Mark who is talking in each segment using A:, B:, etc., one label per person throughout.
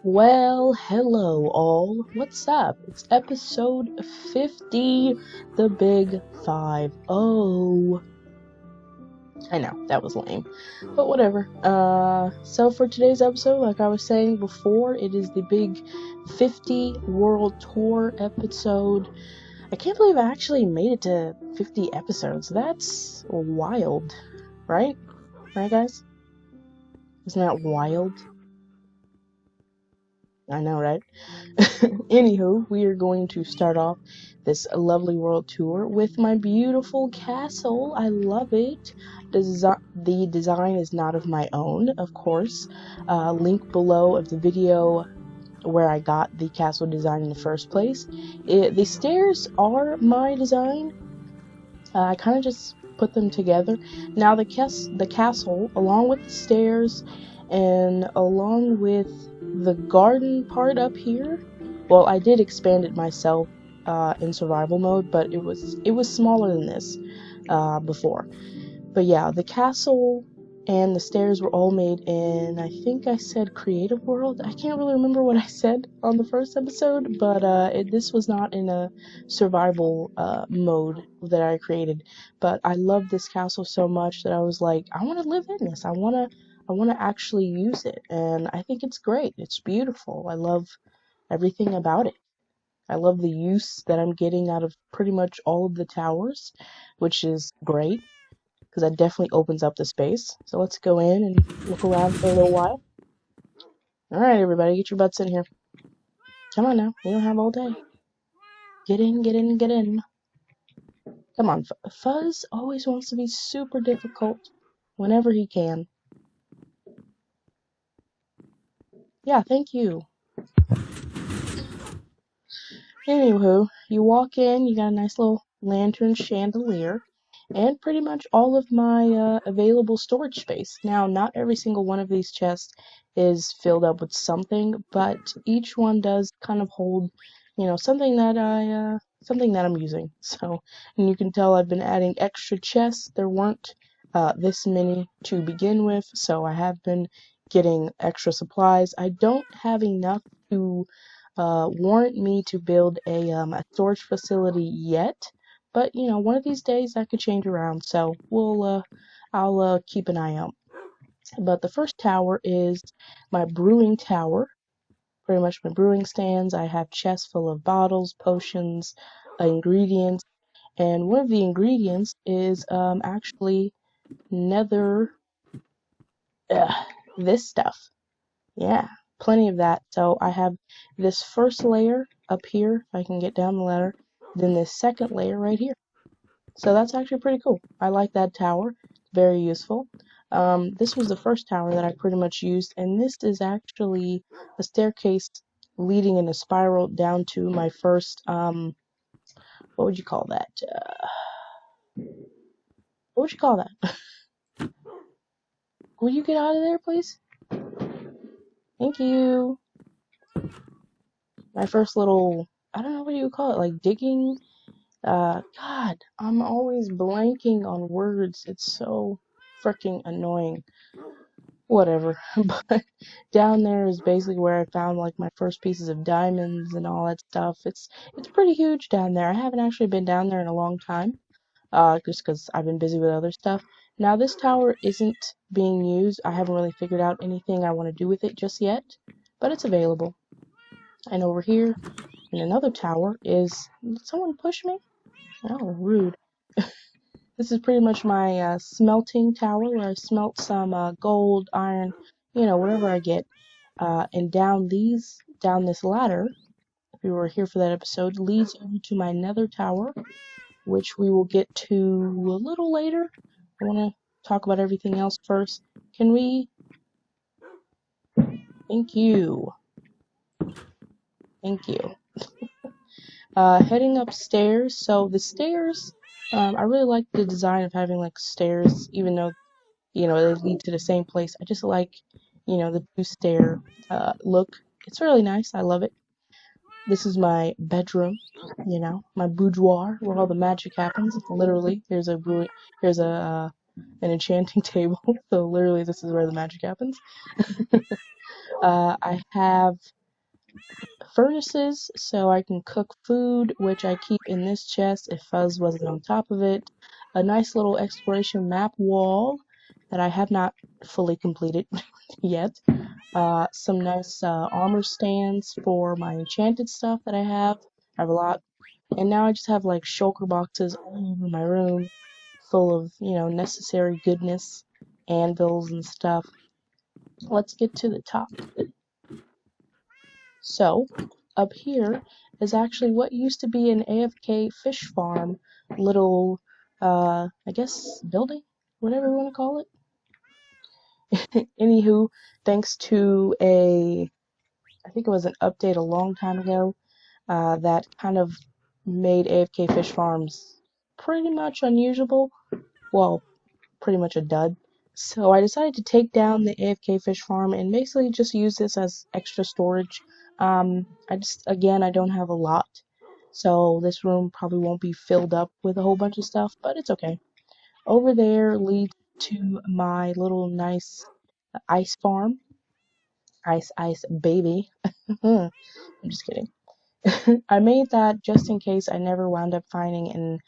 A: Well, hello all. What's up? It's episode 50, the big 50. I know, that was lame, but whatever. So for today's episode, like I was saying before, it is the big 50 world tour episode. I can't believe I actually made it to 50 episodes. That's wild, right? Right, guys? Isn't that wild? I know, right? Anywho, we are going to start off this lovely world tour with my beautiful castle. I love it. The design is not of my own, of course. Link below of the video where I got the castle design in the first place. The stairs are my design. I kind of just put them together. Now the castle, along with the stairs and along with the garden part up here, well, I did expand it myself in survival mode, but it was smaller than this before. But yeah, the castle and the stairs were all made in, I think I said creative world. I can't really remember what I said on the first episode, but this was not in a survival mode that I created. But I love this castle so much that I was like, I want to live in this. I want to actually use it, and I think it's great. It's beautiful. I love everything about it. I love the use that I'm getting out of pretty much all of the towers, which is great because that definitely opens up the space. So let's go in and look around for a little while. Alright, everybody, get your butts in here. Come on now, we don't have all day. Get in, get in, get in. Come on, Fuzz always wants to be super difficult whenever he can. Yeah, thank you. Anywho, you walk in, you got a nice little lantern chandelier, and pretty much all of my available storage space. Now, not every single one of these chests is filled up with something, but each one does kind of hold, something that I'm using. So, and you can tell I've been adding extra chests. There weren't this many to begin with, so I have been getting extra supplies. I don't have enough to warrant me to build a storage facility yet, but one of these days that could change around. So I'll keep an eye out. But the first tower is my brewing tower. Pretty much my brewing stands. I have chests full of bottles, potions, ingredients, and one of the ingredients is actually nether. This stuff. Yeah, plenty of that. So I have this first layer up here, if I can get down the ladder, then this second layer right here. So that's actually pretty cool. I like that tower. Very useful. This was the first tower that I pretty much used, and this is actually a staircase leading in a spiral down to my first, what would you call that? What would you call that? Will you get out of there, please? Thank you. My first little, I don't know what you would call it, like digging. God, I'm always blanking on words. It's so freaking annoying. Whatever. But down there is basically where I found like my first pieces of diamonds and all that stuff. It's pretty huge down there. I haven't actually been down there in a long time. Just because I've been busy with other stuff. Now this tower isn't being used. I haven't really figured out anything I want to do with it just yet, but it's available. And over here in another tower is, did someone push me? Oh, rude. This is pretty much my smelting tower where I smelt some gold, iron, whatever I get. And down this ladder, if you were here for that episode, leads over to my nether tower, which we will get to a little later. I want to talk about everything else first. Can we? Thank you. Thank you. Heading upstairs. So the stairs, I really like the design of having like stairs, even though they lead to the same place. I just like, the two-stair look. It's really nice. I love it. This is my bedroom, my boudoir where all the magic happens. Literally, here's an enchanting table. So literally, this is where the magic happens. I have furnaces so I can cook food, which I keep in this chest if Fuzz wasn't on top of it. A nice little exploration map wall that I have not fully completed yet. Some nice armor stands for my enchanted stuff that I have. I have a lot. And now I just have like shulker boxes all over my room full of, necessary goodness, anvils and stuff. Let's get to the top. So, up here is actually what used to be an AFK fish farm little, I guess, building? Whatever you want to call it. Anywho, thanks to I think it was an update a long time ago, that kind of made AFK fish farms pretty much unusable. Well, pretty much a dud. So I decided to take down the AFK fish farm and basically just use this as extra storage. Again, I don't have a lot, so this room probably won't be filled up with a whole bunch of stuff, but it's okay. Over there leads to my little nice ice farm. Ice, baby. I'm just kidding. I made that just in case I never wound up finding an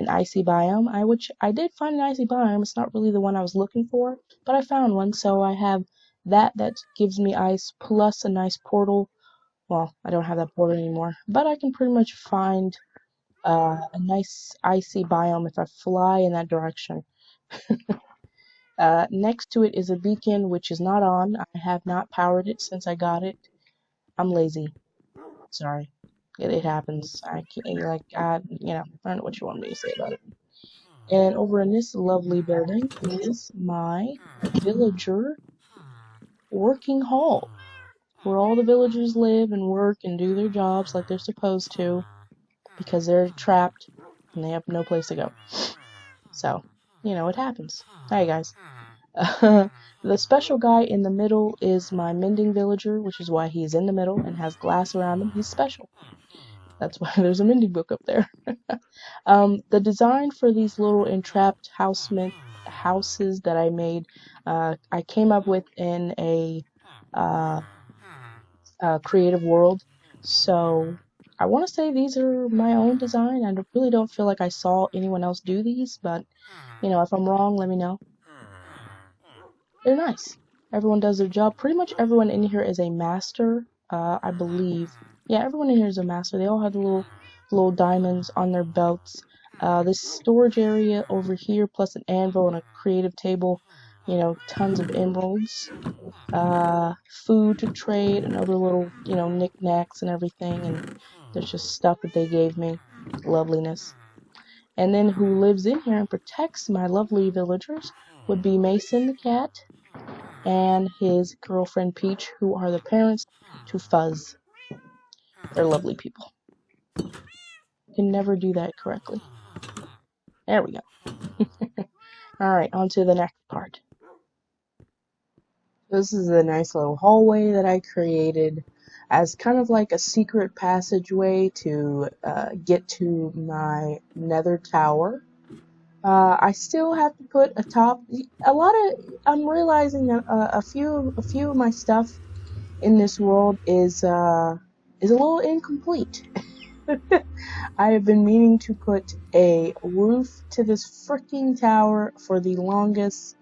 A: icy biome. Which I did find an icy biome. It's not really the one I was looking for, but I found one, so I have that gives me ice plus a nice portal. Well, I don't have that portal anymore, but I can pretty much find a nice icy biome if I fly in that direction. Next to it is a beacon, which is not on. I have not powered it since I got it. I'm lazy. Sorry. It happens. I can't, I don't know what you want me to say about it. And over in this lovely building is my villager working hall, where all the villagers live and work and do their jobs like they're supposed to, because they're trapped and they have no place to go. So, it happens. Hi, guys. The special guy in the middle is my mending villager, which is why he's in the middle and has glass around him. He's special. That's why there's a mending book up there. The design for these little entrapped houses that I made, I came up with in uh, a creative world. So I want to say these are my own design. I really don't feel like I saw anyone else do these, but if I'm wrong, let me know. They're nice. Everyone does their job. Pretty much everyone in here is a master, I believe. Yeah, everyone in here is a master. They all have the little diamonds on their belts. This storage area over here, plus an anvil and a creative table. Tons of emeralds. Food to trade and other little, knickknacks and everything. And there's just stuff that they gave me. Loveliness. And then who lives in here and protects my lovely villagers would be Mason the cat and his girlfriend Peach, who are the parents to Fuzz. They're lovely people. Can never do that correctly. There we go. Alright, on to the next part. This is a nice little hallway that I created as kind of like a secret passageway to get to my Nether Tower. I still have to put I'm realizing that a few of my stuff in this world is a little incomplete. I have been meaning to put a roof to this freaking tower for the longest.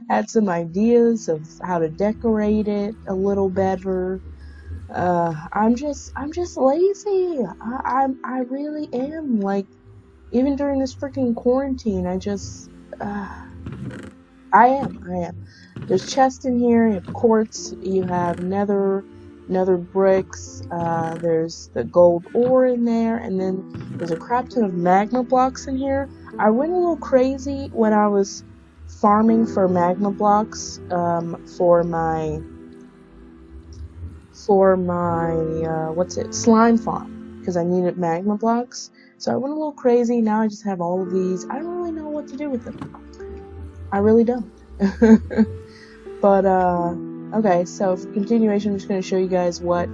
A: Had some ideas of how to decorate it a little better. I'm just lazy. I really am. Like, even during this freaking quarantine, I am. There's chests in here, you have quartz, you have nether bricks, there's the gold ore in there, and then there's a crap ton of magma blocks in here. I went a little crazy when I was farming for magma blocks, for my slime farm, because I needed magma blocks. So I went a little crazy. Now I just have all of these. I don't really know what to do with them. I really don't. But okay, so for continuation, I'm just going to show you guys what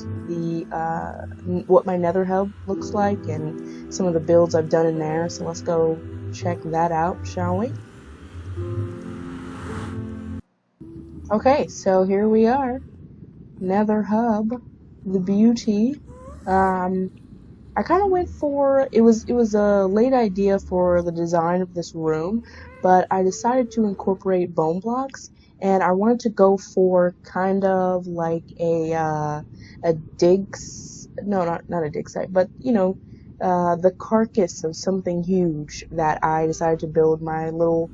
A: my Nether Hub looks like and some of the builds I've done in there. So let's go check that out, shall we? Okay, so here we are. Nether Hub, the beauty. I kind of went for it was a late idea for the design of this room, but I decided to incorporate bone blocks, and I wanted to go for kind of like a no, not a dig site, but the carcass of something huge that I decided to build my little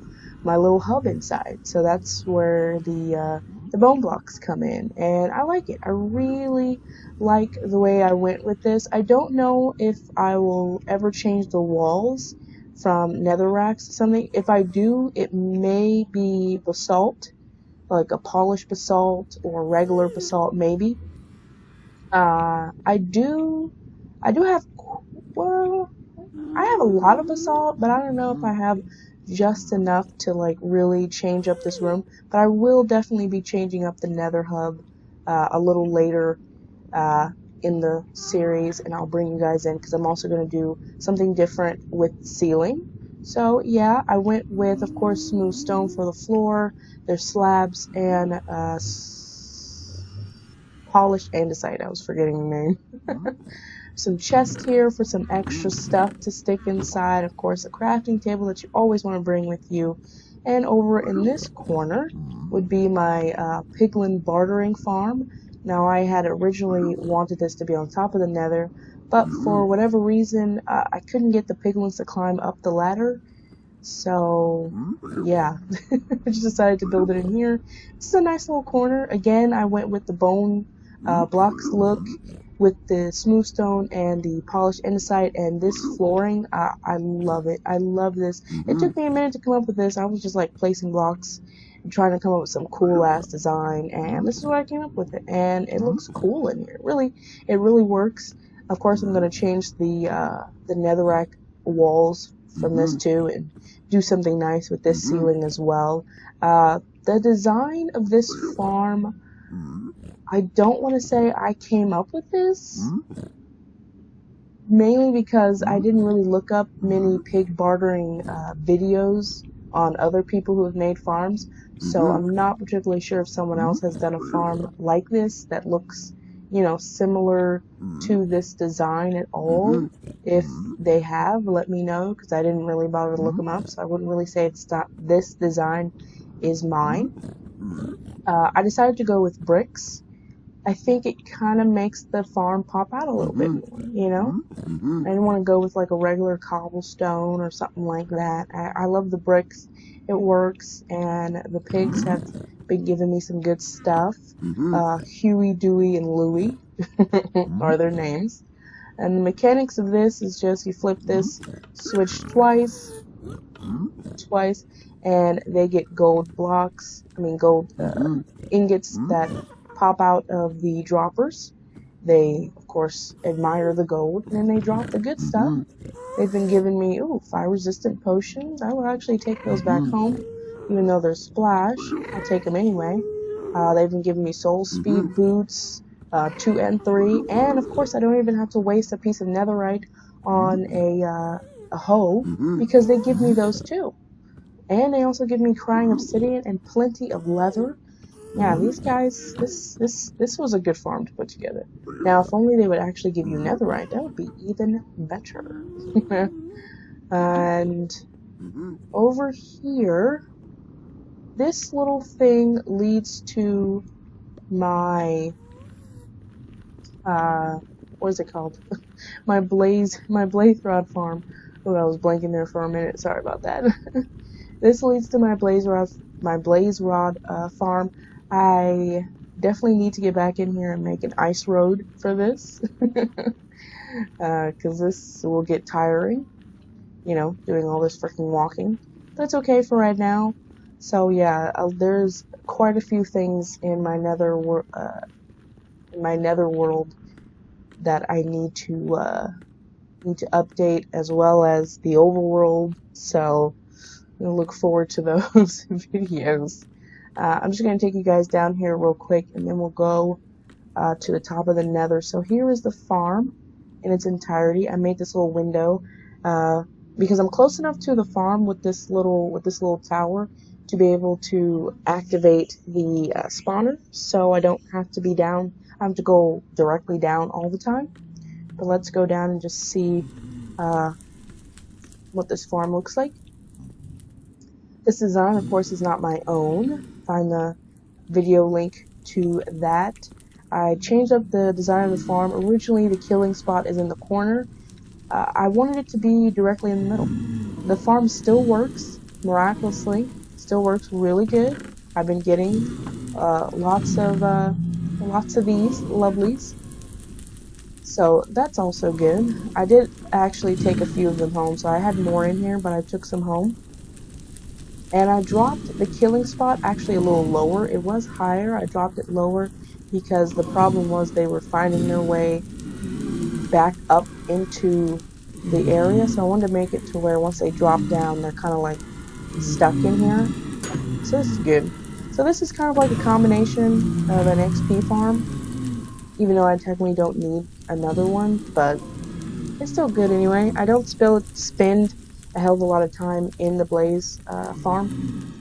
A: hub inside. So that's where the bone blocks come in, and I like it. I really like the way I went with this. I don't know if I will ever change the walls from netherracks to something. If I do, it may be basalt, like a polished basalt or regular basalt, maybe. I do have, well, I have a lot of basalt, but I don't know if I have just enough to like really change up this room. But I will definitely be changing up the Nether Hub a little later uh, in the series, and I'll bring you guys in because I'm also going to do something different with ceiling. So yeah, I went with, of course, smooth stone for the floor. There's slabs and polished andesite. I was forgetting the name. Some chest here for some extra stuff to stick inside. Of course, a crafting table that you always want to bring with you. And over in this corner would be my piglin bartering farm. Now, I had originally wanted this to be on top of the nether, but for whatever reason, I couldn't get the piglins to climb up the ladder. So, yeah, I just decided to build it in here. This is a nice little corner. Again, I went with the bone blocks look with the smooth stone and the polished andesite, and this flooring, I love it. I love this. It took me a minute to come up with this. I was just like placing blocks and trying to come up with some cool ass design, and this is what I came up with it, and it looks cool in here. It really works. Of course, I'm going to change the netherrack walls from this too, and do something nice with this ceiling as well. The design of this farm, I don't want to say I came up with this, mainly because I didn't really look up many pig bartering videos on other people who have made farms, so I'm not particularly sure if someone else has done a farm like this that looks, similar to this design at all. If they have, let me know, because I didn't really bother to look them up, so I wouldn't really say this design is mine. I decided to go with bricks. I think it kind of makes the farm pop out a little bit more, I didn't want to go with like a regular cobblestone or something like that. I love the bricks. It works, and the pigs have been giving me some good stuff. Huey, Dewey, and Louie are their names. And the mechanics of this is just you flip this switch twice, and they get gold ingots that pop out of the droppers. They, of course, admire the gold, and then they drop the good stuff. They've been giving me, fire-resistant potions. I will actually take those back home, even though they're splash. I'll take them anyway. They've been giving me soul speed boots, 2 and 3, and of course I don't even have to waste a piece of netherite on a hoe, because they give me those too. And they also give me crying obsidian and plenty of leather. Yeah, these guys, this was a good farm to put together. Now, if only they would actually give you netherite, that would be even better. And over here, this little thing leads to my, what is it called? my blaze rod farm. Oh, I was blanking there for a minute. Sorry about that. This leads to my blaze rod farm. I definitely need to get back in here and make an ice road for this, because this will get tiring, doing all this freaking walking. That's okay for right now. So yeah, there's quite a few things in my nether world that I need to update, as well as the overworld. So I look forward to those videos. I'm just going to take you guys down here real quick, and then we'll go to the top of the nether. So here is the farm in its entirety. I made this little window because I'm close enough to the farm with this little tower to be able to activate the spawner, so I don't have to be down. I have to go directly down all the time. But let's go down and just see uh, what this farm looks like. This design, of course, is not my own. Find the video link to that. I changed up the design of the farm. Originally, the killing spot is in the corner. I wanted it to be directly in the middle. The farm still works, miraculously, still works really good. I've been getting lots of these lovelies, so that's also good. I did actually take a few of them home, so I had more in here, but I took some home. And I dropped the killing spot actually a little lower. It was higher. I dropped it lower because the problem was they were finding their way back up into the area. So I wanted to make it to where once they drop down, they're kind of like stuck in here. So this is good. So this is kind of like a combination of an XP farm, even though I technically don't need another one, but it's still good anyway. I don't spend a hell of a lot of time in the Blaze farm,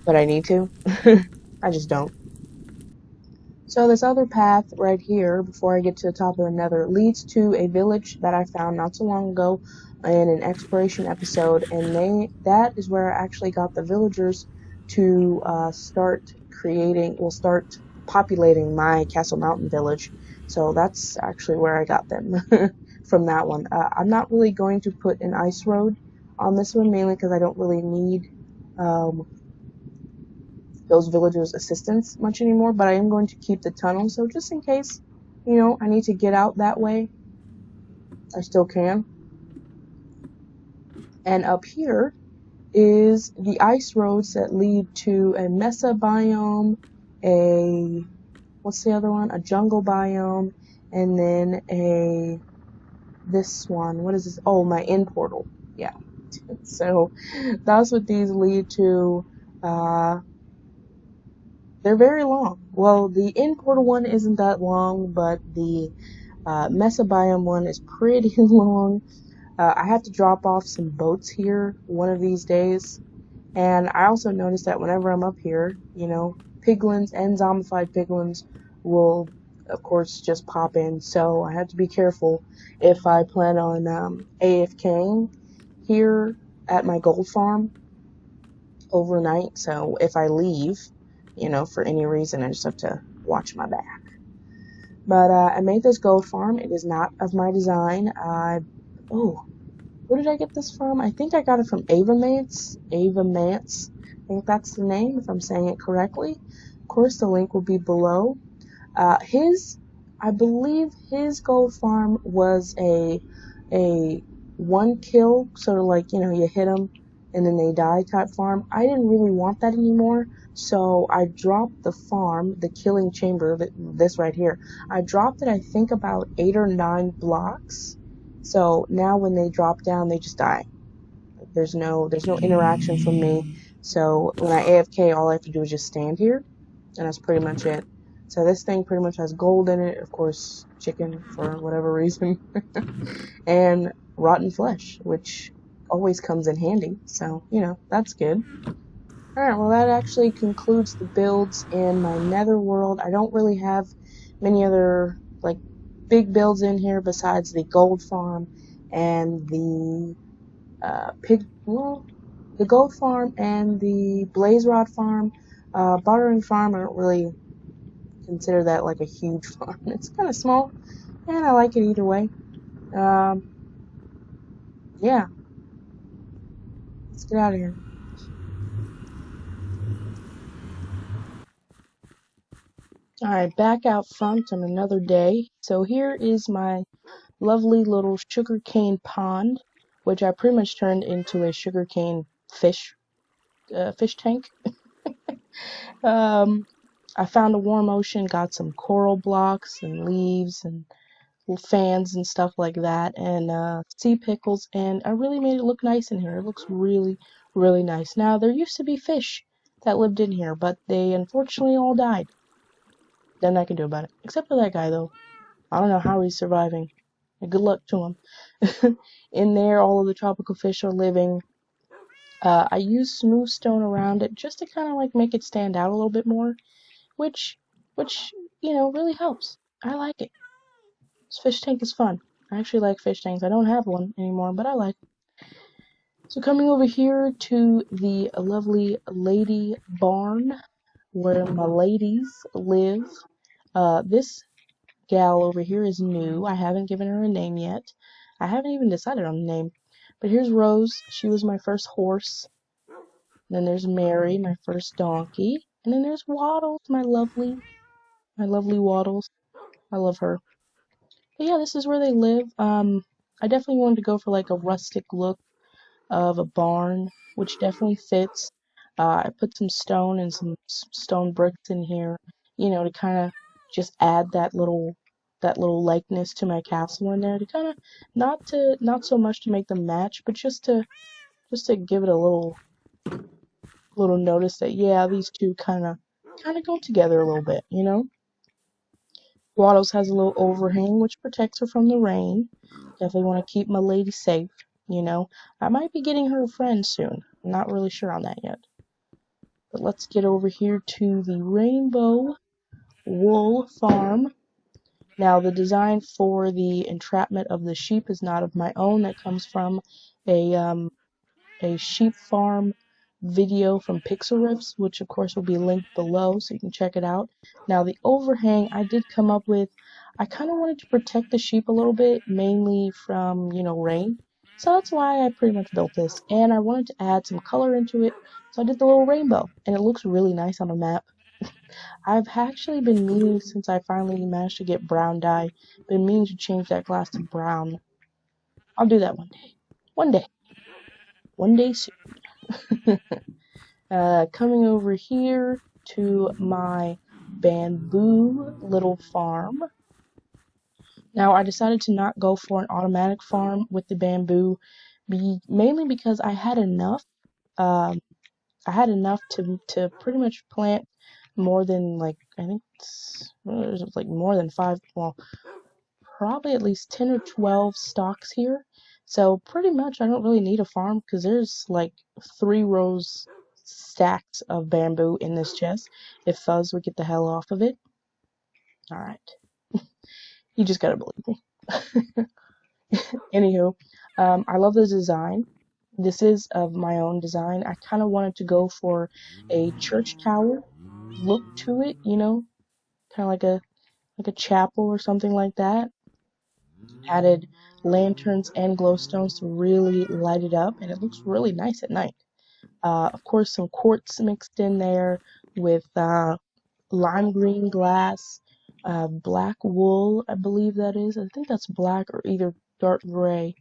A: but I need to. I just don't. So this other path right here, before I get to the top of the Nether, leads to a village that I found not so long ago in an exploration episode, and that is where I actually got the villagers to start populating my Castle Mountain village. So that's actually where I got them from that one. I'm not really going to put an ice road on this one, mainly because I don't really need um, those villagers' assistance much anymore, but I am going to keep the tunnel, so just in case, I need to get out that way, I still can. And up here is the ice roads that lead to a mesa biome, what's the other one? A jungle biome, and then this one, what is this? Oh, my end portal. Yeah. So that's what these lead to. They're very long. Well, the end portal one isn't that long, but the mesa biome one is pretty long. I have to drop off some boats here one of these days. And I also noticed that whenever I'm up here, piglins and zombified piglins will, of course, just pop in. So I have to be careful if I plan on AFKing here at my gold farm overnight. So if I leave, for any reason, I just have to watch my back. But I made this gold farm. It is not of my design. Where did I get this from? I think I got it from Ava Mance. I think that's the name, if I'm saying it correctly. Of course, the link will be below. I believe his gold farm was a one kill, sort of like, you hit them and then they die type farm. I didn't really want that anymore, so I dropped the farm, the killing chamber, this right here. I dropped it, I think, about 8 or 9 blocks. So now when they drop down, they just die. There's no interaction from me. So when I AFK, all I have to do is just stand here, and that's pretty much it. So this thing pretty much has gold in it, of course, chicken for whatever reason, and rotten flesh, which always comes in handy. So, that's good. Alright, well that actually concludes the builds in my nether world. I don't really have many other, big builds in here besides the gold farm and the the gold farm and the blaze rod farm. Bartering farm, I don't really consider that like a huge farm. It's kind of small, and I like it either way. Yeah, let's get out of here. Alright, back out front on another day. So here is my lovely little sugarcane pond, which I pretty much turned into a sugarcane fish tank. I found a warm ocean, got some coral blocks and leaves and fans and stuff like that, and sea pickles, and I really made it look nice in here. It looks really, really nice. Now, there used to be fish that lived in here, but they unfortunately all died. Nothing I can do about it. Except for that guy, though. I don't know how he's surviving. Good luck to them. In there, all of the tropical fish are living. I use smooth stone around it just to kind of like make it stand out a little bit more, which, which, really helps. I like it. This fish tank is fun. I actually like fish tanks. I don't have one anymore, but I like it. So coming over here to the lovely lady barn where my ladies live. This gal over here is new. I haven't given her a name yet. I haven't even decided on a name. But here's Rose. She was my first horse. Then there's Mary, my first donkey. And then there's Waddles, my lovely Waddles. I love her. But yeah, this is where they live. I definitely wanted to go for like a rustic look of a barn, which definitely fits. I put some stone and some stone bricks in here, to kind of just add that little likeness to my castle in there to kind of not so much to make them match, but just to give it a little notice that yeah, these two kind of go together a little bit. Waddles has a little overhang which protects her from the rain. Definitely want to keep my lady safe. I might be getting her a friend soon. I'm not really sure on that yet. But let's get over here to the Rainbow Wool Farm. Now, the design for the entrapment of the sheep is not of my own. That comes from a sheep farm video from Pixel Riffs, which of course will be linked below so you can check it out. Now, the overhang I did come up with, I kind of wanted to protect the sheep a little bit, mainly from, rain. So that's why I pretty much built this. And I wanted to add some color into it, so I did the little rainbow. And it looks really nice on a map. I've actually been meaning, since I finally managed to get brown dye, been meaning to change that glass to brown. I'll do that one day. One day. One day soon. Coming over here to my bamboo little farm. Now, I decided to not go for an automatic farm with the bamboo, mainly because I had enough. Um, I had enough to pretty much plant more than like I think it was like more than five. Well, probably at least 10 or 12 stalks here. So pretty much I don't really need a farm because there's like 3 rows stacks of bamboo in this chest. If Fuzz would get the hell off of it. Alright. You just gotta believe me. Anywho, I love the design. This is of my own design. I kind of wanted to go for a church tower look to it, kind of like a chapel or something like that. Added lanterns and glowstones to really light it up, and it looks really nice at night. Of course, some quartz mixed in there with lime green glass, black wool, I believe that is. I think that's black or either dark gray.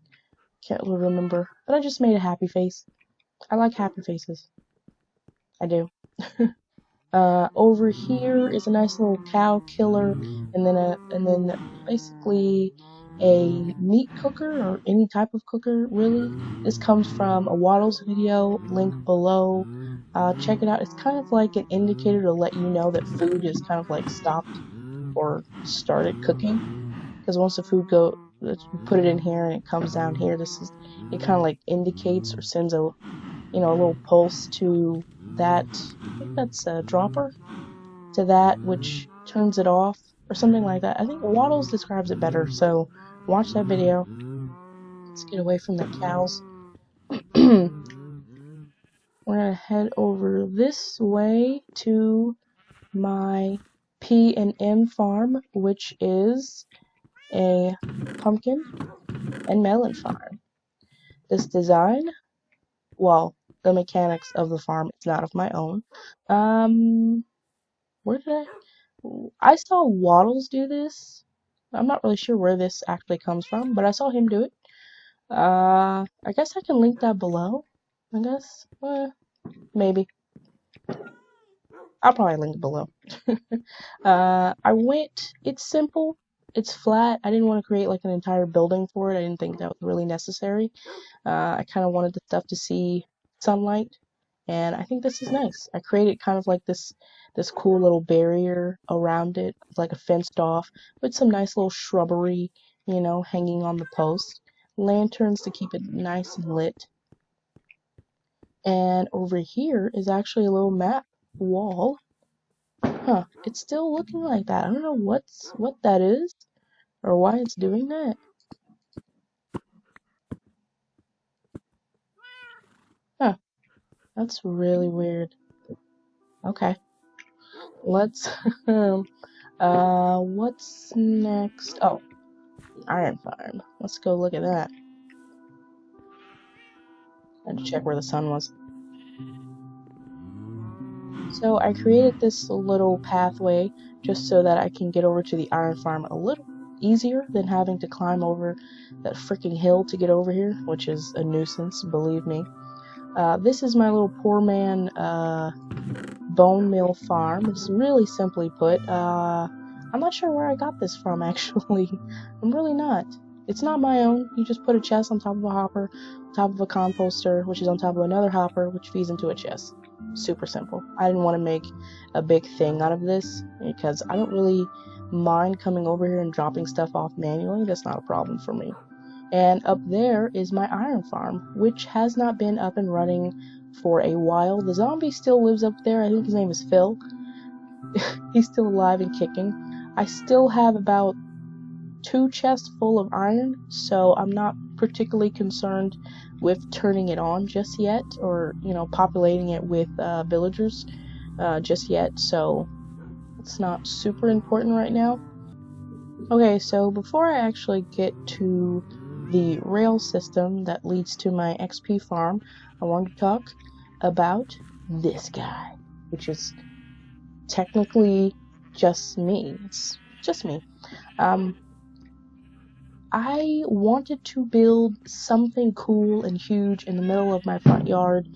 A: Can't really remember. But I just made a happy face. I like happy faces. I do. Over here is a nice little cow killer, and then basically a meat cooker or any type of cooker really. This comes from a Waddles video, link below. Check it out. It's kind of like an indicator to let you know that food is kind of like stopped or started cooking. Because once the food you put it in here and it comes down here. It kind of like indicates or sends a little pulse to that. I think that's a dropper to that, which turns it off or something like that. I think Waddles describes it better, so watch that video. Let's get away from the cows. We're gonna head over this way to my P&M farm, which is a pumpkin and melon farm. This design, well, the mechanics of the farm, it's not of my own. Where did I saw Waddles do this. I'm not really sure where this actually comes from, but I saw him do it. I guess I can link that below. I guess. Maybe. I'll probably link it below. It's simple. It's flat. I didn't want to create like an entire building for it. I didn't think that was really necessary. I kind of wanted the stuff to see sunlight, and I think this is nice. I created kind of like this cool little barrier around it, like a fenced off with some nice little shrubbery you know, hanging on the post. Lanterns to keep it nice and lit. And over here is actually a little map wall. Huh, it's still looking like that. I don't know what that is or why it's doing that. Huh, that's really weird. Okay, let's what's next? Oh, iron farm. Let's go look at that. I had to check where the sun was. So I created this little pathway just so that I can get over to the iron farm a little easier than having to climb over that freaking hill to get over here, which is a nuisance, believe me. This is my little poor man bone meal farm. It's really simply put. I'm not sure where I got this from, actually. I'm really not. It's not my own. You just put a chest on top of a hopper, on top of a composter, which is on top of another hopper, which feeds into a chest. Super simple. I didn't want to make a big thing out of this because I don't really mind coming over here and dropping stuff off manually. That's not a problem for me. And up there is my iron farm, which has not been up and running for a while. The zombie still lives up there. I think his name is Phil. He's still alive and kicking. I still have about 2 chests full of iron, so I'm not particularly concerned with turning it on just yet, or, you know, populating it with villagers just yet, so it's not super important right now. Okay, so before I actually get to the rail system that leads to my XP farm, I want to talk about this guy, which is technically just me. It's just me. I wanted to build something cool and huge in the middle of my front yard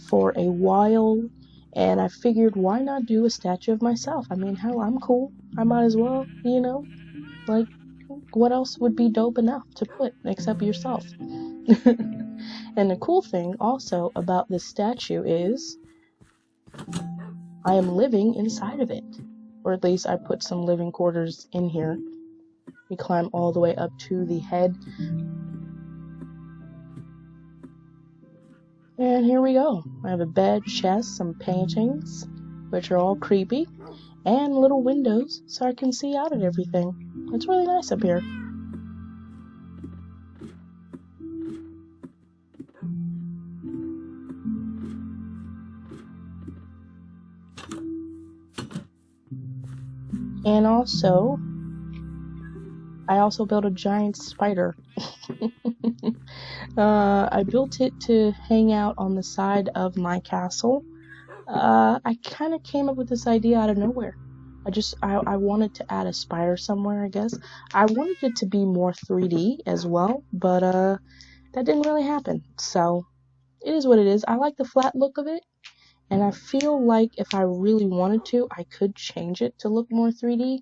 A: for a while, and I figured why not do a statue of myself? I mean, hell, I'm cool. I might as well, you know, like, what else would be dope enough to put except yourself? And the cool thing also about this statue is I am living inside of it, or at least I put some living quarters in here. We climb all the way up to the head, and here we go. I have a bed, chest, some paintings, which are all creepy, and little windows so I can see out at everything. It's really nice up here. And also, I also built a giant spider. I built it to hang out on the side of my castle. I kind of came up with this idea out of nowhere. I wanted to add a spider somewhere, I guess. I wanted it to be more 3D as well, but that didn't really happen. So it is what it is. I like the flat look of it, and I feel like if I really wanted to, I could change it to look more 3D,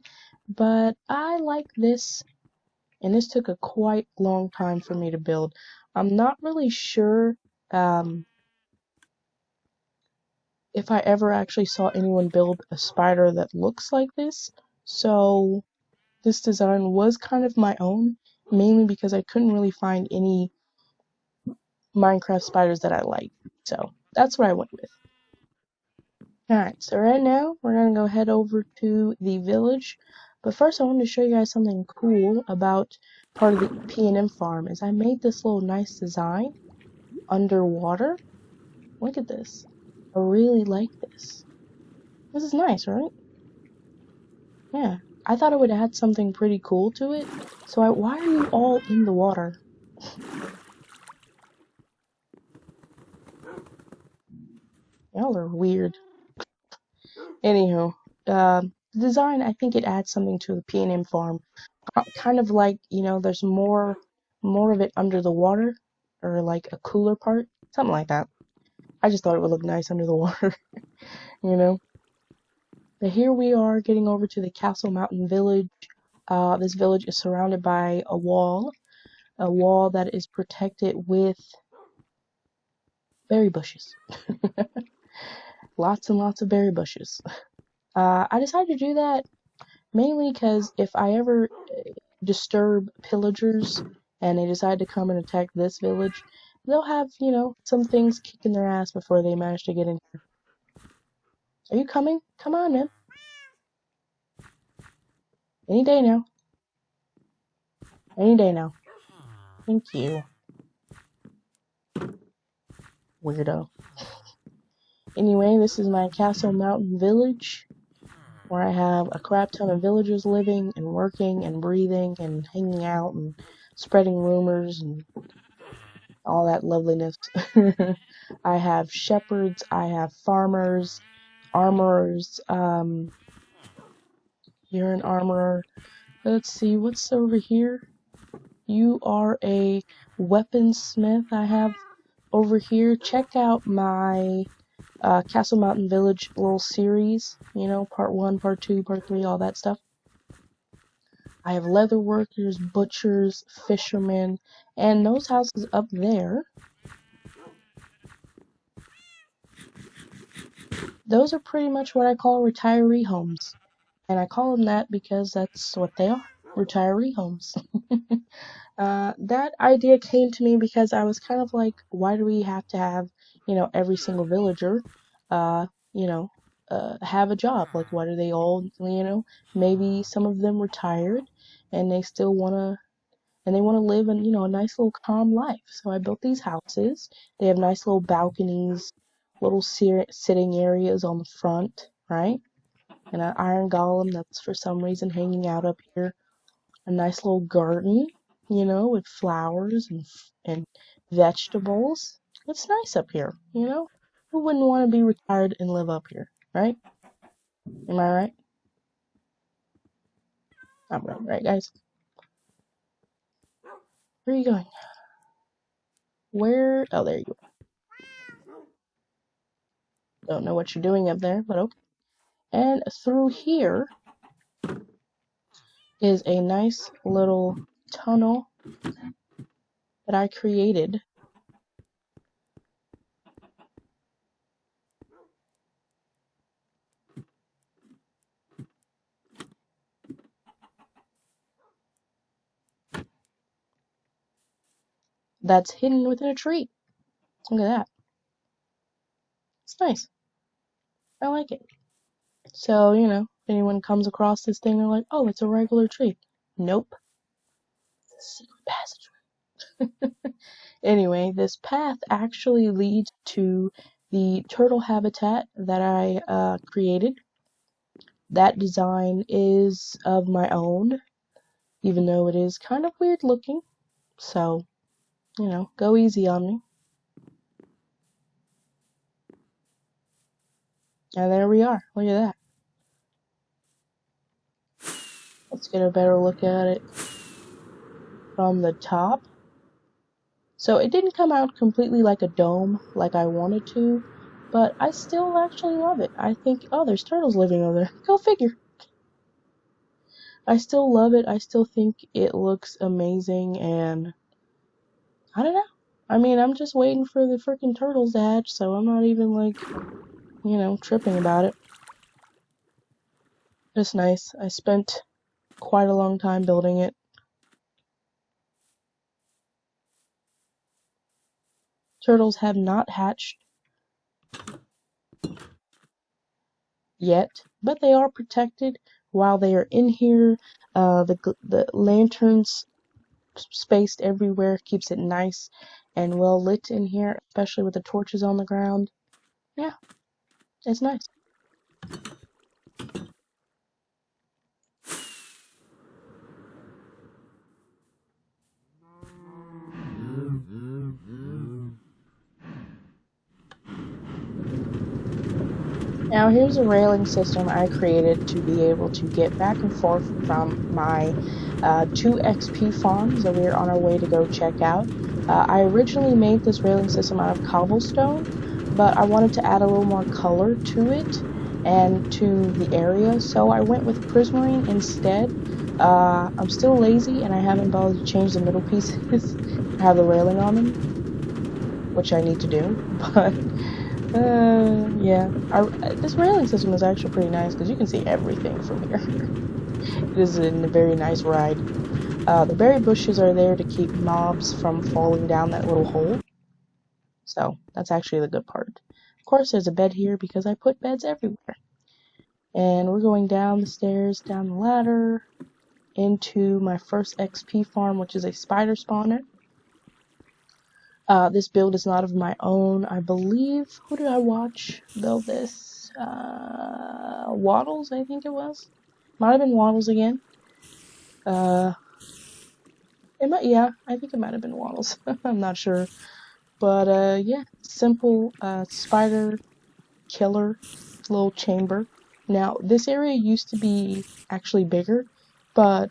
A: but I like this, and this took a quite long time for me to build. I'm not really sure if I ever actually saw anyone build a spider that looks like this, so this design was kind of my own, mainly because I couldn't really find any Minecraft spiders that I liked, so that's what I went with. Alright, so right now we're gonna go head over to the village, but first I wanted to show you guys something cool about part of the P&M farm, is I made this little nice design underwater. Look at this. I really like this. This is nice, right? Yeah. I thought it would add something pretty cool to it. So why are you all in the water? Y'all are weird. Anywho, the design, I think it adds something to the P&M farm. Kind of like, you know, there's more of it under the water, or like a cooler part, something like that. I just thought it would look nice under the water, you know. But here we are getting over to the Castle Mountain Village. This village is surrounded by a wall that is protected with berry bushes. Lots and lots of berry bushes. I decided to do that mainly because if I ever disturb pillagers and they decide to come and attack this village, they'll have, you know, some things kicking their ass before they manage to get in here. Are you coming? Come on, man. Any day now. Any day now. Thank you. Weirdo. Anyway, this is my Castle Mountain village, where I have a crap ton of villagers living and working and breathing and hanging out and spreading rumors and all that loveliness. I have shepherds, I have farmers, armorers, you're an armorer. Let's see, what's over here? You are a weaponsmith I have over here. Check out my Castle Mountain Village little series, you know, part 1, part 2, part 3, all that stuff. I have leather workers, butchers, fishermen, and those houses up there, those are pretty much what I call retiree homes. And I call them that because that's what they are, retiree homes. That idea came to me because I was kind of like, why do we have to have, you know, every single villager, you know, have a job? Like, why do they all, you know, maybe some of them retired and they still want to live in, you know, a nice little calm life. So I built these houses. They have nice little balconies, little sitting areas on the front, right? And an iron golem that's for some reason hanging out up here. A nice little garden, you know, with flowers and vegetables. It's nice up here, you know? Who wouldn't want to be retired and live up here, right? Am I right? I'm right, guys? Where are you going? Where? Oh, there you are. Don't know what you're doing up there, but okay. And through here is a nice little tunnel that I created. That's hidden within a tree. Look at that. It's nice. I like it. So, you know, if anyone comes across this thing, they're like, oh, it's a regular tree. Nope. It's a secret passageway. Anyway, this path actually leads to the turtle habitat that I created. That design is of my own, even though it is kind of weird looking. So, you know, go easy on me. And there we are. Look at that. Let's get a better look at it from the top. So it didn't come out completely like a dome like I wanted to, but I still actually love it. I think, oh, there's turtles living over there. Go figure. I still love it. I still think it looks amazing, and I don't know. I mean, I'm just waiting for the freaking turtles to hatch, so I'm not even, like, you know, tripping about it. It's nice. I spent quite a long time building it. Turtles have not hatched yet, but they are protected while they are in here. The lanterns spaced everywhere keeps it nice and well lit in here, especially with the torches on the ground. Yeah, it's nice. Now here's a railing system I created to be able to get back and forth from my 2 XP farms that we're on our way to go check out. I originally made this railing system out of cobblestone, but I wanted to add a little more color to it and to the area, so I went with prismarine instead. I'm still lazy and I haven't bothered to change the middle pieces to have the railing on them, which I need to do, but yeah. This railing system is actually pretty nice because you can see everything from here. It is a very nice ride. The berry bushes are there to keep mobs from falling down that little hole. So that's actually the good part. Of course, there's a bed here because I put beds everywhere. And we're going down the stairs, down the ladder, into my first XP farm, which is a spider spawner. This build is not of my own. I believe, who did I watch build this? Waddles, I think it was. Might have been Waddles again. Yeah, I think it might have been Waddles. I'm not sure. But, yeah, simple, spider killer little chamber. Now, this area used to be actually bigger, but,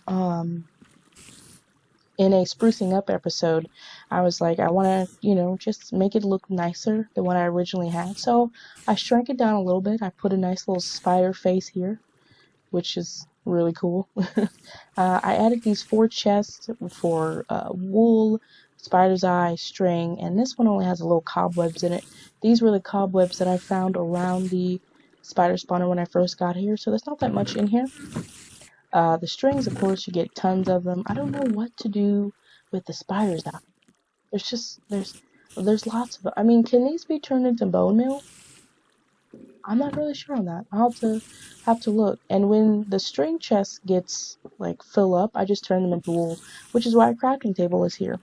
A: in a sprucing up episode, I was like, I want to, just make it look nicer than what I originally had. So I shrank it down a little bit. I put a nice little spider face here, which is really cool. I added these 4 chests for wool, spider's eye, string, and this one only has a little cobwebs in it. These were the cobwebs that I found around the spider spawner when I first got here, so there's not that much in here. The strings, of course, you get tons of them. I don't know what to do with the spider's eye. There's lots of them. I mean, can these be turned into bone meal? I'm not really sure on that. I'll have to look. And when the string chest gets like fill up, I just turn them into wool, which is why a crafting table is here.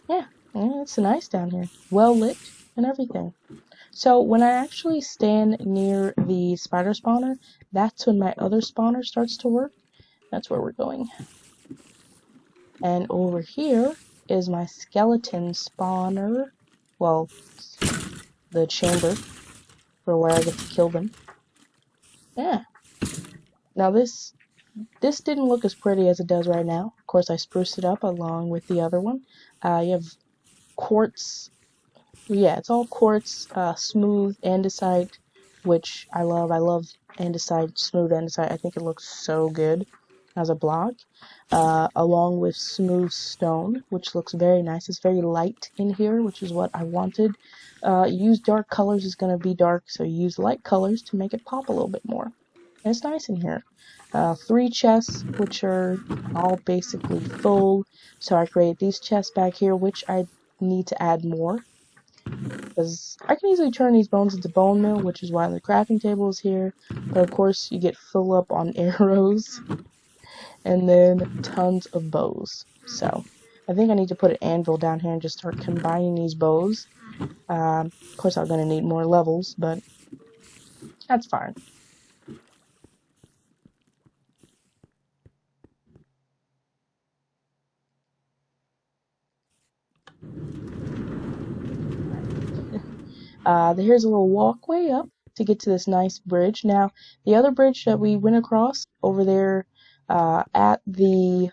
A: Yeah, it's nice down here. Well lit and everything. So when I actually stand near the spider spawner, that's when my other spawner starts to work. That's where we're going. And over here is my skeleton spawner. Well, the chamber for where I get to kill them. Yeah. Now this didn't look as pretty as it does right now. Of course, I spruced it up along with the other one. You have quartz. Yeah, it's all quartz, smooth andesite, which I love. I love andesite, smooth andesite. I think it looks so good as a block. Along with smooth stone, which looks very nice. It's very light in here, which is what I wanted. Use dark colors is going to be dark, so use light colors to make it pop a little bit more. And it's nice in here. 3 chests, which are all basically full. So I create these chests back here, which I need to add more. Because I can easily turn these bones into bone meal, which is why the crafting table is here. But of course, you get full up on arrows. And then tons of bows. So I think I need to put an anvil down here and just start combining these bows. Of course, I'm going to need more levels, but that's fine. Here's a little walkway up to get to this nice bridge. Now, the other bridge that we went across over there at the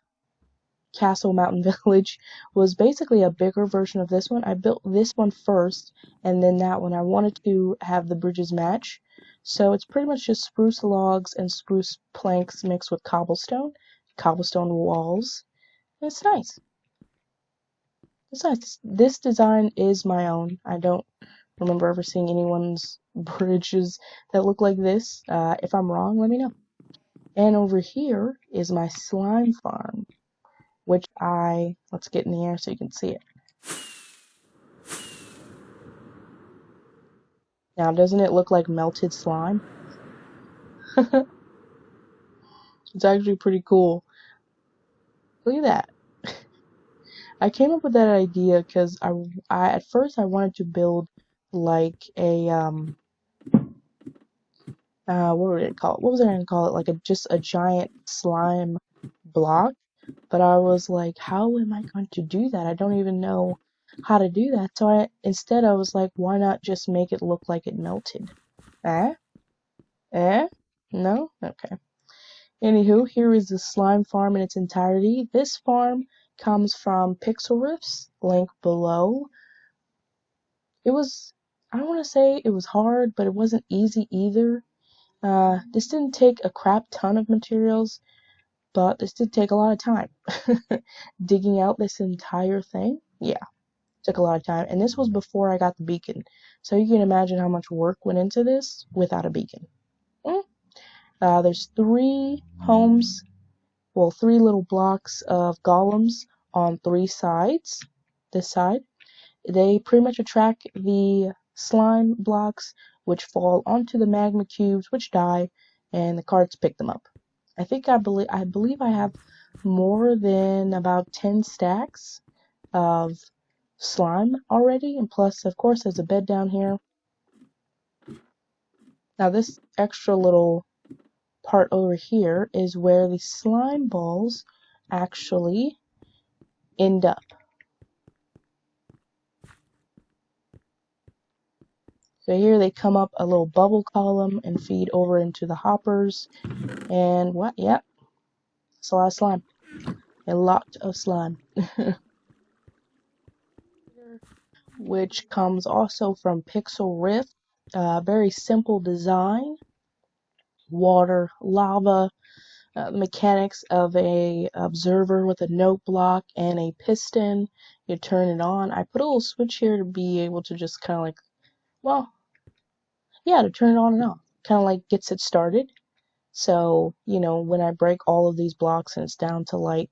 A: Castle Mountain Village was basically a bigger version of this one. I built this one first and then that one. I wanted to have the bridges match. So it's pretty much just spruce logs and spruce planks mixed with cobblestone walls. And it's nice. It's nice. This design is my own. I don't remember ever seeing anyone's bridges that look like this. If I'm wrong, let me know. And over here is my slime farm, which let's get in the air so you can see it. Now, doesn't it look like melted slime? It's actually pretty cool. Look at that. I came up with that idea because I at first I wanted to build like a what would it call it? What was I gonna call it? Like just a giant slime block. But I was like, how am I going to do that? I don't even know how to do that. So instead I was like, why not just make it look like it melted? Eh? Eh? No? Okay. Anywho, here is the slime farm in its entirety. This farm comes from Pixel Riffs, link below. I don't want to say it was hard, but it wasn't easy either. This didn't take a crap ton of materials, but this did take a lot of time. Digging out this entire thing, yeah, took a lot of time. And this was before I got the beacon. So you can imagine how much work went into this without a beacon. There's 3 homes well, 3 little blocks of golems on 3 sides. This side. They pretty much attract the slime blocks, which fall onto the magma cubes, which die, and the cards pick them up. I believe I have more than about 10 stacks of slime already, and plus, of course, there's a bed down here. Now, this extra little part over here is where the slime balls actually end up. So here they come up a little bubble column and feed over into the hoppers. And what? Yep. It's a lot of slime. A lot of slime. Which comes also from Pixel Rift. Very simple design. Water, lava, mechanics of a observer with a note block and a piston. You turn it on. I put a little switch here to be able to just kind of like, well, yeah, to turn it on and off. Kind of like gets it started. So, you know, when I break all of these blocks and it's down to like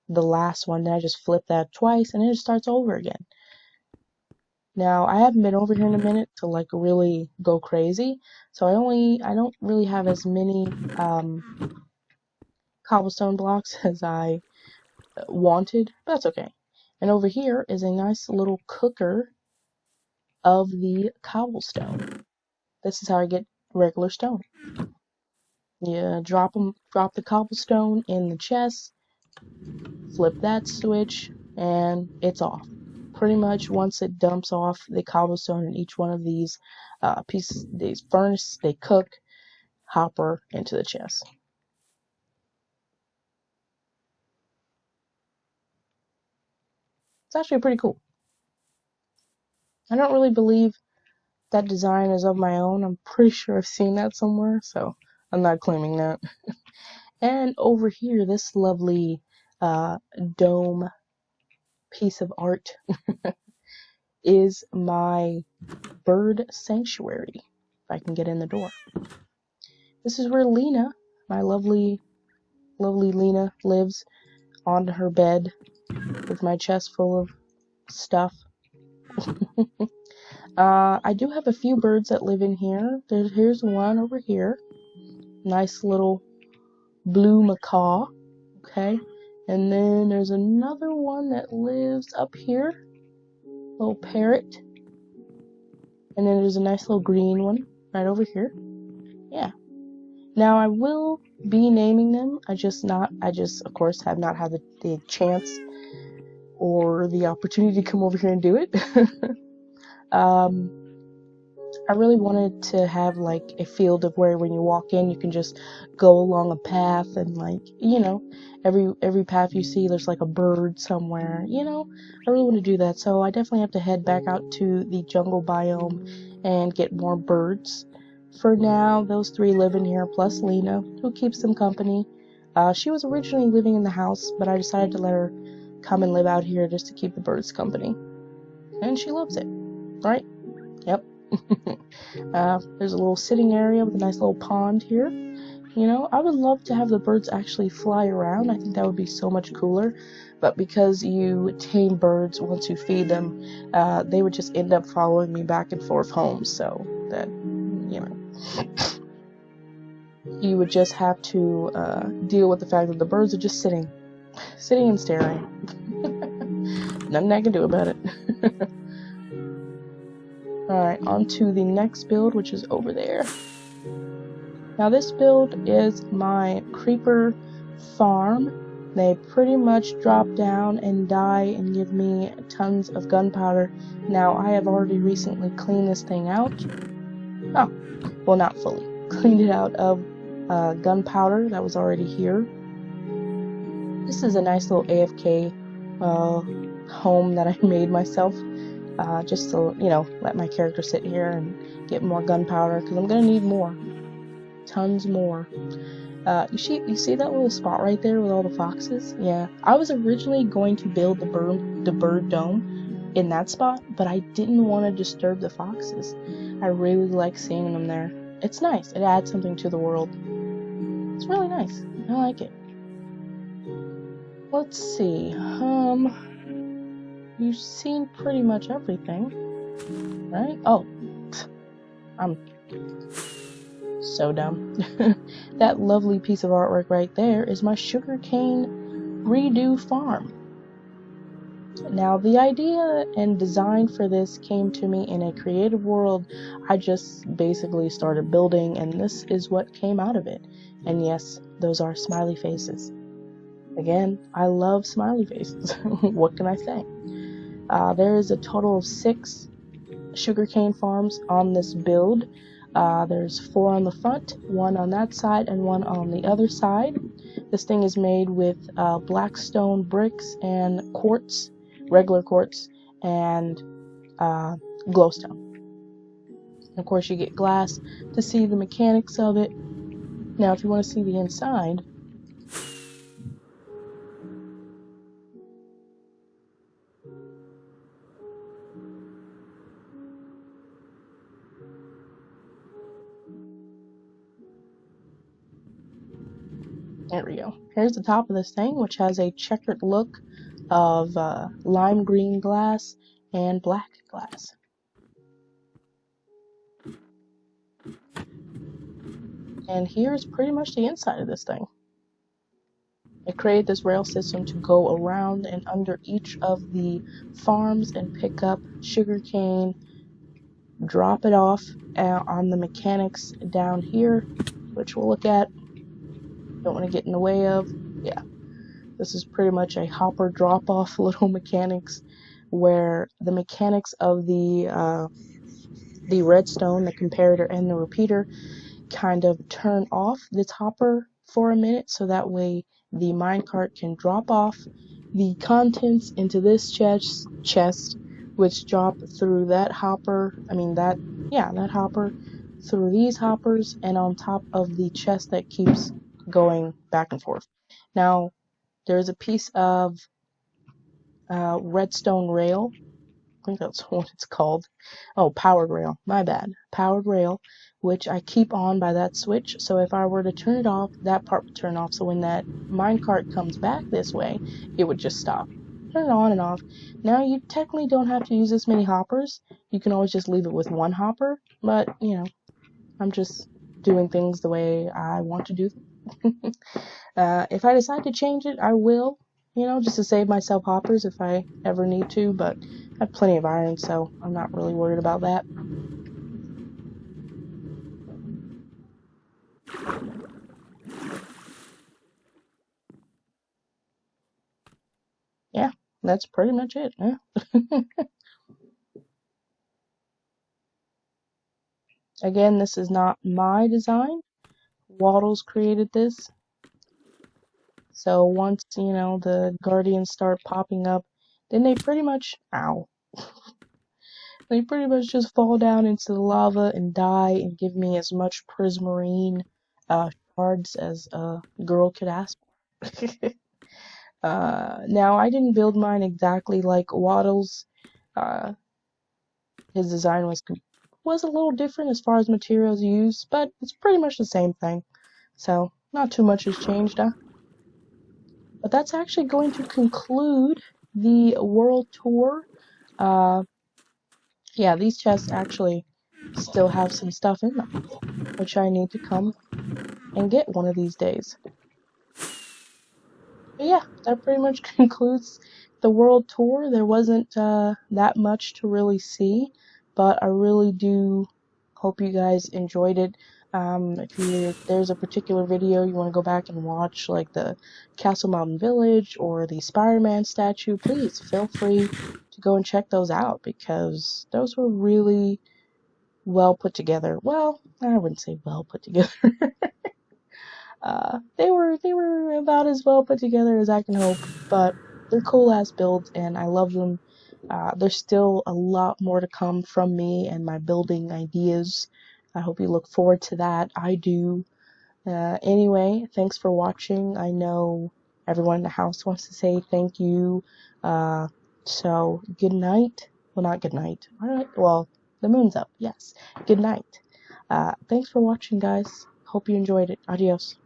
A: the last one, then I just flip that twice and it just starts over again. Now, I haven't been over here in a minute to like really go crazy. So I don't really have as many cobblestone blocks as I wanted, but that's okay. And over here is a nice little cooker of the cobblestone. This is how I get regular stone. You drop the cobblestone in the chest, flip that switch, and it's off. Pretty much once it dumps off the cobblestone in each one of these pieces, these furnace, they cook, hopper into the chest. It's actually pretty cool. I don't really believe that design is of my own. I'm pretty sure I've seen that somewhere, so I'm not claiming that. And over here, this lovely dome piece of art is my bird sanctuary. If I can get in the door. This is where Lena, my lovely Lena, lives on her bed with my chest full of stuff. I do have a few birds that live in here. Here's one over here. Nice little blue macaw. Okay. And then there's another one that lives up here. Little parrot. And then there's a nice little green one right over here. Yeah. Now I will be naming them. I just of course have not had the chance or the opportunity to come over here and do it. I really wanted to have like a field of where when you walk in you can just go along a path and like, you know, every path you see there's like a bird somewhere, you know. I really want to do that, so I definitely have to head back out to the jungle biome and get more birds. For now, those 3 live in here, plus Lena, who keeps them company. She was originally living in the house, but I decided to let her come and live out here just to keep the birds company. And she loves it, right? Yep. There's a little sitting area with a nice little pond here. You know, I would love to have the birds actually fly around. I think that would be so much cooler. But because you tame birds once you feed them, they would just end up following me back and forth home. So that, you know, you would just have to deal with the fact that the birds are just sitting and staring. Nothing I can do about it. Alright, on to the next build, which is over there. Now this build is my creeper farm. They pretty much drop down and die and give me tons of gunpowder. Now I have already recently cleaned this thing out. Oh, well, not fully. Cleaned it out of gunpowder that was already here. This is a nice little AFK home that I made myself. Just to, you know, let my character sit here and get more gunpowder, because I'm going to need more. Tons more. You see that little spot right there with all the foxes? Yeah. I was originally going to build the bird dome in that spot, but I didn't want to disturb the foxes. I really like seeing them there. It's nice. It adds something to the world. It's really nice. I like it. let's see. You've seen pretty much everything, right? Oh, I'm so dumb. That lovely piece of artwork right there is my sugarcane redo farm. Now, the idea and design for this came to me in a creative world. I just basically started building, and this is what came out of it. And yes, those are smiley faces. Again, I love smiley faces. What can I say? There is a total of 6 sugarcane farms on this build. There's 4 on the front, 1 on that side, and 1 on the other side. This thing is made with black stone bricks and quartz, regular quartz, and glowstone. Of course, you get glass to see the mechanics of it. Now, if you want to see the inside, there we go. Here's the top of this thing, which has a checkered look of lime green glass and black glass. And here's pretty much the inside of this thing. I created this rail system to go around and under each of the farms and pick up sugarcane, drop it off on the mechanics down here, which we'll look at. Don't want to get in the way of. Yeah, this is pretty much a hopper drop-off little mechanics, where the mechanics of the redstone, the comparator, and the repeater kind of turn off this hopper for a minute, so that way the minecart can drop off the contents into this chest, which drop through that hopper. That hopper through these hoppers and on top of the chest that keeps going back and forth. Now, there's a piece of redstone rail. I think that's what it's called. Oh, powered rail. My bad. Powered rail, which I keep on by that switch. So if I were to turn it off, that part would turn off. So when that minecart comes back this way, it would just stop. Turn it on and off. Now you technically don't have to use this many hoppers. You can always just leave it with 1 hopper. But, I'm just doing things the way I want to do them. If I decide to change it, I will, just to save myself hoppers if I ever need to, but I have plenty of iron, so I'm not really worried about that. Yeah, that's pretty much it. Yeah. Again, this is not my design. Waddles created this. So once, the guardians start popping up, then they pretty much, they pretty much just fall down into the lava and die and give me as much prismarine shards as a girl could ask for. Now, I didn't build mine exactly like Waddles. His design was a little different as far as materials used, but it's pretty much the same thing. So, not too much has changed, huh? But that's actually going to conclude the world tour. Yeah, these chests actually still have some stuff in them, which I need to come and get one of these days. But yeah, that pretty much concludes the world tour. There wasn't that much to really see, but I really do hope you guys enjoyed it. If there's a particular video you want to go back and watch, like the Castle Mountain Village or the Spider-Man statue, please feel free to go and check those out, because those were really well put together. Well, I wouldn't say well put together. They were about as well put together as I can hope, but they're cool ass builds and I love them. There's still a lot more to come from me and my building ideas. I hope you look forward to that. I do. Anyway, thanks for watching. I know everyone in the house wants to say thank you. So good night. Well, not good night. All right. Well, the moon's up. Yes. Good night. Thanks for watching, guys. Hope you enjoyed it. Adios.